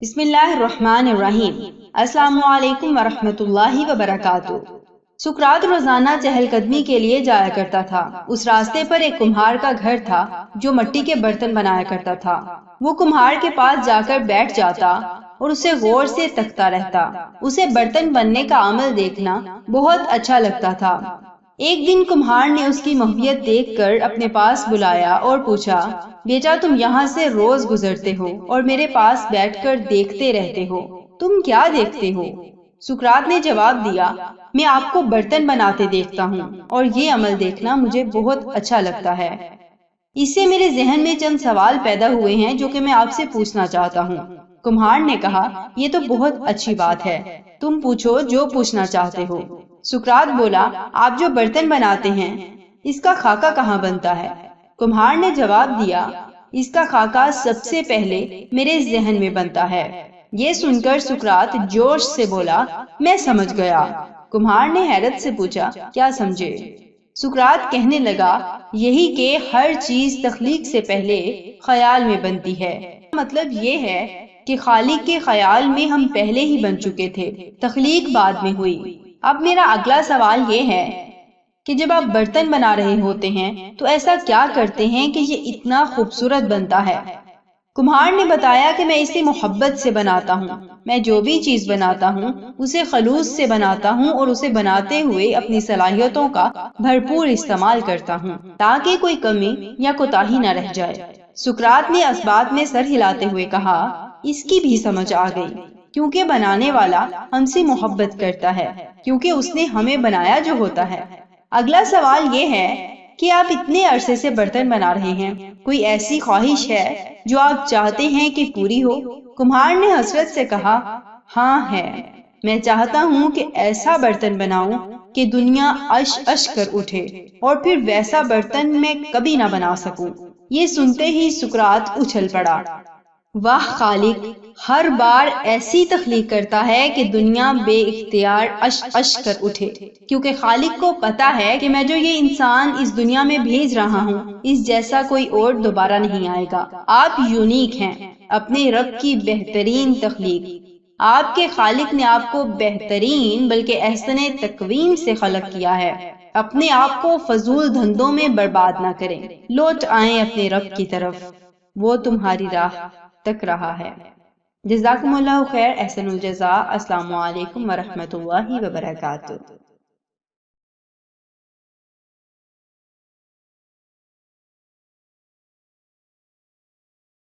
بسم اللہ الرحمن الرحیم۔ السلام علیکم ورحمۃ اللہ وبرکاتہ۔ سقراط روزانہ چہل قدمی کے لیے جایا کرتا تھا۔ اس راستے پر ایک کمہار کا گھر تھا جو مٹی کے برتن بنایا کرتا تھا۔ وہ کمہار کے پاس جا کر بیٹھ جاتا اور اسے غور سے تکتا رہتا۔ اسے برتن بننے کا عمل دیکھنا بہت اچھا لگتا تھا۔ ایک دن کمہار نے اس کی محبت دیکھ کر اپنے پاس بلایا اور پوچھا، بیٹا تم یہاں سے روز گزرتے ہو اور میرے پاس بیٹھ کر دیکھتے رہتے ہو، تم کیا دیکھتے ہو؟ سقراط نے جواب دیا، میں آپ کو برتن بناتے دیکھتا ہوں اور یہ عمل دیکھنا مجھے بہت اچھا لگتا ہے۔ اس سے میرے ذہن میں چند سوال پیدا ہوئے ہیں جو کہ میں آپ سے پوچھنا چاہتا ہوں۔ کمہار نے کہا، یہ تو بہت اچھی بات ہے، تم پوچھو جو پوچھنا چاہتے ہو۔ سقراط بولا، آپ جو برتن بناتے ہیں اس کا خاکہ کہاں بنتا ہے؟ کمہار نے جواب دیا، اس کا خاکہ سب سے پہلے میرے ذہن میں بنتا ہے۔ یہ سن کر سقراط جوش سے بولا، میں سمجھ گیا۔ کمہار نے حیرت سے پوچھا، کیا سمجھے؟ سقراط کہنے لگا، یہی کہ ہر چیز تخلیق سے پہلے خیال میں بنتی ہے۔ مطلب یہ ہے کہ خالق کے خیال میں ہم پہلے ہی بن چکے تھے، تخلیق بعد میں ہوئی۔ اب میرا اگلا سوال یہ ہے کہ جب آپ برتن بنا رہے ہوتے ہیں تو ایسا کیا کرتے ہیں کہ یہ اتنا خوبصورت بنتا ہے؟ کمہار نے بتایا کہ میں اسے محبت سے بناتا ہوں۔ میں جو بھی چیز بناتا ہوں اسے خلوص سے بناتا ہوں اور اسے بناتے ہوئے اپنی صلاحیتوں کا بھرپور استعمال کرتا ہوں تاکہ کوئی کمی یا کوتاہی نہ رہ جائے۔ سقراط نے اس بات میں سر ہلاتے ہوئے کہا، اس کی بھی سمجھ آ گئی، کیونکہ بنانے والا ہم سے محبت کرتا ہے، کیونکہ اس نے ہمیں بنایا جو ہوتا ہے۔ اگلا سوال یہ ہے کہ آپ اتنے عرصے سے برتن بنا رہے ہیں، کوئی ایسی خواہش ہے جو آپ چاہتے ہیں کہ پوری ہو؟ کمہار نے حسرت سے کہا، ہاں ہے، میں چاہتا ہوں کہ ایسا برتن بناؤں کہ دنیا عش عش کر اٹھے، اور پھر ویسا برتن میں کبھی نہ بنا سکوں۔ یہ سنتے ہی سقراط اچھل پڑا، واہ خالق ہر بار ایسی تخلیق کرتا ہے کہ دنیا بے اختیار عش عش کر اٹھے، کیونکہ خالق کو پتا ہے کہ میں جو یہ انسان اس دنیا میں بھیج رہا ہوں اس جیسا کوئی اور دوبارہ نہیں آئے گا۔ آپ یونیک ہیں، اپنے رب کی بہترین تخلیق۔ آپ کے خالق نے آپ کو بہترین بلکہ احسن تقویم سے خلق کیا ہے۔ اپنے آپ کو فضول دھندوں میں برباد نہ کریں، لوٹ آئیں اپنے رب کی طرف، وہ تمہاری راہ تک رہا ہے۔ جزاکم اللہ خیر، احسن الجزاء۔ السلام علیکم ورحمۃ اللہ وبرکاتہ۔